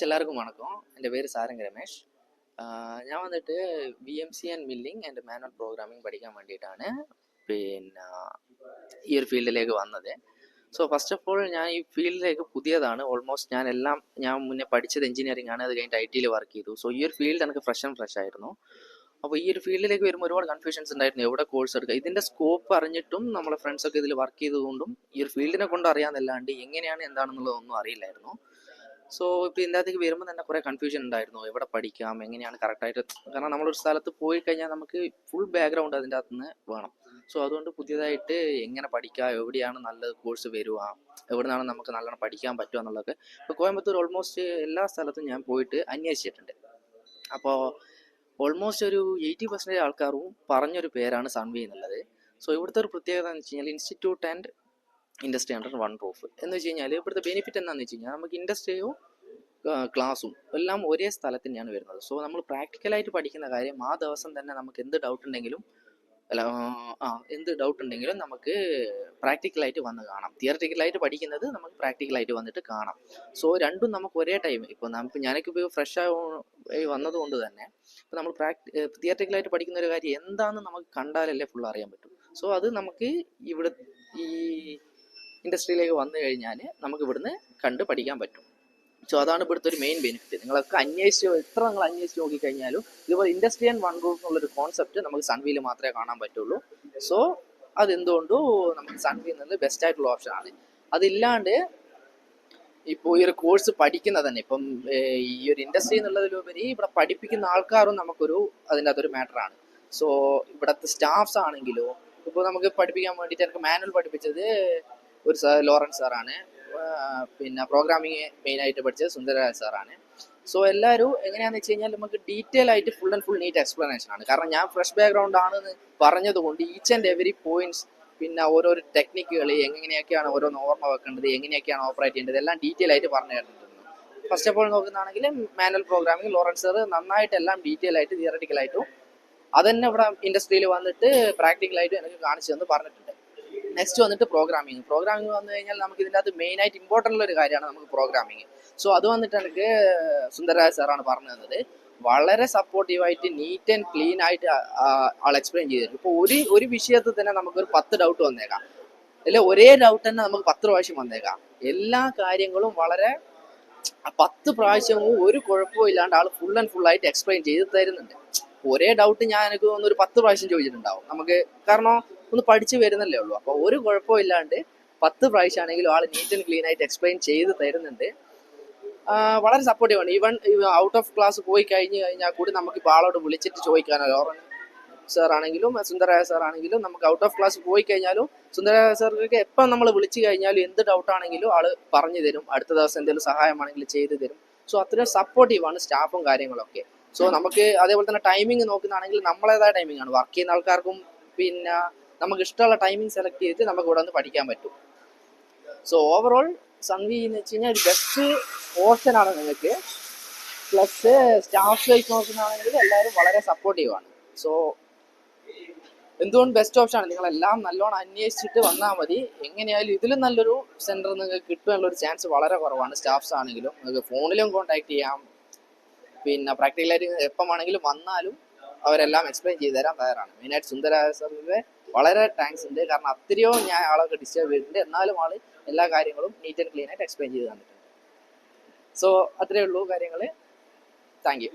First എല്ലാവർക്കും വണക്കം. എൻ്റെ പേര് സാരംഗ് രമേഷ്. ഞാൻ വന്നിട്ട് VMC and milling and manual programming പഠിക്കാൻ വേണ്ടിയിട്ടാണ് പിന്നെ ഈ ഒരു ഫീൽഡിലേക്ക് വന്നത്. സോ ഫസ്റ്റ് ഓഫ് ഓൾ ഞാൻ ഈ ഫീൽഡിലേക്ക് പുതിയതാണ്. ഓൾമോസ്റ്റ് ഞാൻ മുന്നേ പഠിച്ചത് എഞ്ചിനീയറിംഗ് ആണ്. അത് കഴിഞ്ഞിട്ട് IT വർക്ക് ചെയ്തു. സോ ഈ ഒരു ഫീൽഡ് എനിക്ക് ഫ്രഷ് ആയിരുന്നു. അപ്പോൾ ഈ ഒരു ഫീൽഡിലേക്ക് വരുമ്പോൾ ഒരുപാട് കൺഫ്യൂഷൻസ് ഉണ്ടായിരുന്നു. എവിടെ കോഴ്സ് എടുക്കുക, ഇതിൻ്റെ സ്കോപ്പ് അറിഞ്ഞിട്ടും നമ്മളെ ഫ്രണ്ട്സൊക്കെ ഇതിൽ വർക്ക് ചെയ്തതുകൊണ്ടും ഈ ഒരു ഫീൽഡിനെ കൊണ്ട് അറിയാമെന്നല്ലാണ്ട് എങ്ങനെയാണ് എന്താണെന്നുള്ളതൊന്നും അറിയില്ലായിരുന്നു. സോ ഇപ്പോൾ ഇതിനകത്തേക്ക് വരുമ്പോൾ തന്നെ കുറേ കൺഫ്യൂഷൻ ഉണ്ടായിരുന്നു. എവിടെ പഠിക്കാം, എങ്ങനെയാണ് കറക്റ്റായിട്ട്, കാരണം നമ്മളൊരു സ്ഥലത്ത് പോയി കഴിഞ്ഞാൽ നമുക്ക് ഫുൾ ബാക്ക്ഗ്രൗണ്ട് അതിൻ്റെ അകത്ത് നിന്ന് വേണം. സോ അതുകൊണ്ട് പുതിയതായിട്ട് എങ്ങനെ പഠിക്കാം, എവിടെയാണ് നല്ലത് കോഴ്സ് വരിക, എവിടെ നിന്നാണ് നമുക്ക് നല്ലോണം പഠിക്കാൻ പറ്റുക എന്നുള്ളതൊക്കെ ഇപ്പോൾ കോയമ്പത്തൂർ ഓൾമോസ്റ്റ് എല്ലാ സ്ഥലത്തും ഞാൻ പോയിട്ട് അന്വേഷിച്ചിട്ടുണ്ട്. അപ്പോൾ ഓൾമോസ്റ്റ് ഒരു 80% ആൾക്കാരും പറഞ്ഞൊരു പേരാണ് സൺവി എന്നുള്ളത്. സോ ഇവിടുത്തെ ഒരു പ്രത്യേകത എന്ന് വെച്ച് കഴിഞ്ഞാൽ institute and industry under one roof എന്ന് വെച്ച് കഴിഞ്ഞാൽ ഇവിടുത്തെ ബെനിഫിറ്റ് എന്താണെന്ന് വെച്ച് കഴിഞ്ഞാൽ നമുക്ക് ഇൻഡസ്ട്രിയും ക്ലാസ്സും എല്ലാം ഒരേ സ്ഥലത്ത് തന്നെയാണ് വരുന്നത്. സോ നമ്മൾ പ്രാക്ടിക്കലായിട്ട് പഠിക്കുന്ന കാര്യം ആ ദിവസം തന്നെ നമുക്ക് എന്ത് ഡൗട്ട് ഉണ്ടെങ്കിലും നമുക്ക് പ്രാക്ടിക്കലായിട്ട് വന്ന് കാണാം. തിയററ്റിക്കലായിട്ട് പഠിക്കുന്നത് നമുക്ക് പ്രാക്ടിക്കലായിട്ട് വന്നിട്ട് കാണാം. സോ രണ്ടും നമുക്ക് ഒരേ ടൈം, ഇപ്പോൾ ഞാനൊക്കെ ഫ്രഷ് ആയി വന്നതുകൊണ്ട് തന്നെ ഇപ്പോൾ നമ്മൾ തിയററ്റിക്കലായിട്ട് പഠിക്കുന്ന ഒരു കാര്യം എന്താണെന്ന് നമുക്ക് കണ്ടാലല്ലേ ഫുൾ അറിയാൻ പറ്റും. സോ അത് നമുക്ക് ഇവിടെ ഈ ഇൻഡസ്ട്രിയിലേക്ക് വന്നു കഴിഞ്ഞാൽ നമുക്ക് ഇവിടുന്ന് കണ്ട് പഠിക്കാൻ പറ്റും. സോ അതാണ് ഇവിടുത്തെ ഒരു മെയിൻ ബെനിഫിറ്റ്. നിങ്ങൾ അന്വേഷിച്ച് നോക്കിക്കഴിഞ്ഞാലും ഇതുപോലെ ഇൻഡസ്ട്രി ആൻഡ് വൺ റൂഫ് എന്നുള്ളൊരു കോൺസെപ്റ്റ് നമുക്ക് സൺവിയിൽ മാത്രമേ കാണാൻ പറ്റുള്ളൂ. സോ അതെന്തുകൊണ്ടും നമുക്ക് സൺവി എന്നുള്ളത് ബെസ്റ്റ് ആയിട്ടുള്ള ഓപ്ഷനാണ്. അതില്ലാണ്ട് ഇപ്പോൾ ഈ ഒരു കോഴ്സ് പഠിക്കുന്നത് തന്നെ ഇപ്പം ഈ ഒരു ഇൻഡസ്ട്രി എന്നുള്ളതിലുപരി ഇവിടെ പഠിപ്പിക്കുന്ന ആൾക്കാരും അതിൻ്റെ അകത്തൊരു മാറ്ററാണ്. സോ ഇവിടുത്തെ സ്റ്റാഫ്സ് ആണെങ്കിലോ, ഇപ്പോൾ നമുക്ക് പഠിപ്പിക്കാൻ വേണ്ടിയിട്ട് എനിക്ക് മാനുവൽ പഠിപ്പിച്ചത് ഒരു ലോറൻസ് സാറാണ്. പിന്നെ പ്രോഗ്രാമിങ് മെയിനായിട്ട് പഠിച്ചത് സുന്ദരരാജ് സാറാണ്. സോ എല്ലാവരും എങ്ങനെയാണെന്ന് വെച്ച് കഴിഞ്ഞാൽ നമുക്ക് ഡീറ്റെയിൽ ആയിട്ട് full and full NEET explanation ആണ്. കാരണം ഞാൻ ഫ്രഷ് ബാക്ക്ഗ്രൗണ്ട് ആണെന്ന് പറഞ്ഞതുകൊണ്ട് ഈച്ച് ആൻഡ് എവറി പോയിന്റ്സ്, പിന്നെ ഓരോരോ ടെക്നിക്കുകൾ, എങ്ങനെയൊക്കെയാണ് ഓരോന്ന് ഓർമ്മ വെക്കേണ്ടത്, എങ്ങനെയൊക്കെയാണ് ഓപ്പറേറ്റ് ചെയ്യേണ്ടത്, എല്ലാം ഡീറ്റെയിൽ ആയിട്ട് പറഞ്ഞു തരുന്നുണ്ട്. ഫസ്റ്റ് ഓഫ് ഓൾ നോക്കുന്നതാണെങ്കിൽ മാനുവൽ പ്രോഗ്രാമിംഗ് ലോറൻസ് സാർ നന്നായിട്ട് എല്ലാം ഡീറ്റെയിൽ ആയിട്ട് തിയററ്റിക്കലായിട്ടും അതന്നെ ഇവിടെ ഇൻഡസ്ട്രിയിൽ വന്നിട്ട് പ്രാക്ടിക്കലായിട്ടും എനിക്ക് കാണിച്ചു തന്ന് പറഞ്ഞിട്ടുണ്ട്. നെക്സ്റ്റ് വന്നിട്ട് പ്രോഗ്രാമിംഗ് വന്നു കഴിഞ്ഞാൽ നമുക്ക് ഇതിൻ്റെ അകത്ത് മെയിനായിട്ട് ഇമ്പോർട്ടൻ്റ് ഉള്ള ഒരു കാര്യമാണ് നമുക്ക് പ്രോഗ്രാമിംഗ്. സോ അത് വന്നിട്ട് എനിക്ക് സുന്ദരരാജ് സാറാണ് പറഞ്ഞു തന്നത്. വളരെ സപ്പോർട്ടീവായിട്ട് നീറ്റ് ആൻഡ് ക്ലീൻ ആയിട്ട് ആൾ എക്സ്പ്ലെയിൻ ചെയ്തിട്ടുണ്ട്. ഇപ്പോൾ ഒരു വിഷയത്തിൽ തന്നെ നമുക്കൊരു 10 ഡൗട്ട് വന്നേക്കാം, അല്ലെ ഒരേ ഡൗട്ട് തന്നെ നമുക്ക് 10 പ്രാവശ്യം വന്നേക്കാം. എല്ലാ കാര്യങ്ങളും വളരെ 10 പ്രാവശ്യവും ഒരു കുഴപ്പവും ഇല്ലാണ്ട് ആൾ ഫുൾ ആൻഡ് ഫുൾ ആയിട്ട് എക്സ്പ്ലെയിൻ ചെയ്ത് തരുന്നുണ്ട്. ഒരേ ഡൗട്ട് എനിക്ക് തോന്നുന്നു ഒരു 10 പ്രാവശ്യം ചോദിച്ചിട്ടുണ്ടാവും നമുക്ക്, കാരണം ഒന്ന് പഠിച്ചു വരുന്നല്ലേ ഉള്ളൂ. അപ്പോൾ ഒരു കുഴപ്പവും ഇല്ലാണ്ട് 10 പ്രാവശ്യമാണെങ്കിലും ആൾ നീറ്റ് ആൻഡ് ക്ലീൻ ആയിട്ട് എക്സ്പ്ലെയിൻ ചെയ്ത് തരുന്നുണ്ട്. വളരെ സപ്പോർട്ടീവാണ്. ഈവൻ ഔട്ട് ഓഫ് ക്ലാസ് പോയി കഴിഞ്ഞാൽ കൂടി നമുക്കിപ്പോൾ ആളോട് വിളിച്ചിട്ട് ചോദിക്കാനോ, ലോറൻ സാർ ആണെങ്കിലും സുന്ദരരാജ സാർ ആണെങ്കിലും നമുക്ക് ഔട്ട് ഓഫ് ക്ലാസ് പോയി കഴിഞ്ഞാലും സുന്ദരരാജ സാർക്ക് എപ്പം നമ്മൾ വിളിച്ചു കഴിഞ്ഞാലും എന്ത് ഡൗട്ടാണെങ്കിലും ആൾ പറഞ്ഞു തരും. അടുത്ത ദിവസം എന്തെങ്കിലും സഹായമാണെങ്കിൽ ചെയ്തു തരും. സോ അത്രയും സപ്പോർട്ടീവാണ് സ്റ്റാഫും കാര്യങ്ങളൊക്കെ. സോ നമുക്ക് അതേപോലെ തന്നെ ടൈമിംഗ് നോക്കുന്നതാണെങ്കിൽ നമ്മളേതായ ടൈമിംഗ് ആണ്. വർക്ക് ചെയ്യുന്ന ആൾക്കാർക്കും പിന്നെ നമുക്ക് ഇഷ്ടമുള്ള ടൈമിംഗ് സെലക്ട് ചെയ്തിട്ട് നമുക്ക് ഇവിടെ വന്ന് പഠിക്കാൻ പറ്റും. സോ ഓവറോൾ സൺവി എന്ന് വെച്ച് കഴിഞ്ഞാൽ ഒരു ബെസ്റ്റ് ഓപ്ഷനാണ് നിങ്ങൾക്ക്. പ്ലസ് സ്റ്റാഫ് വൈസ് നോക്കുന്നതാണെങ്കിൽ എല്ലാവരും വളരെ സപ്പോർട്ടീവാണ്. സോ എന്തുകൊണ്ട് ബെസ്റ്റ് ഓപ്ഷനാണ്. നിങ്ങളെല്ലാം നല്ലോണം അന്വേഷിച്ചിട്ട് വന്നാൽ മതി. എങ്ങനെയായാലും ഇതിലും നല്ലൊരു സെൻറ്റർ നിങ്ങൾക്ക് കിട്ടുവാനുള്ളൊരു ചാൻസ് വളരെ കുറവാണ്. സ്റ്റാഫ്സ് ആണെങ്കിലും നിങ്ങൾക്ക് ഫോണിലും കോൺടാക്ട് ചെയ്യാം. പിന്നെ പ്രാക്ടിക്കലായിട്ട് എപ്പം ആണെങ്കിലും വന്നാലും അവരെല്ലാം എക്സ്പ്ലെയിൻ ചെയ്ത് തരാൻ തയ്യാറാണ്. മെയിനായിട്ട് സുന്ദരരാജ സാറിൻ്റെ വളരെ താങ്ക്സ് ഉണ്ട്. കാരണം അത്രയോ ഞാൻ ആളൊക്കെ ഡിസ്റ്റർബ് ചെയ്തിട്ടുണ്ട്, എന്നാലും ആൾ എല്ലാ കാര്യങ്ങളും നീറ്റ് ആൻഡ് ക്ലീൻ ആയിട്ട് എക്സ്പ്ലെയിൻ ചെയ്ത് തന്നിട്ടുണ്ട്. സോ അത്രയേ ഉള്ളൂ കാര്യങ്ങൾ. Thank you.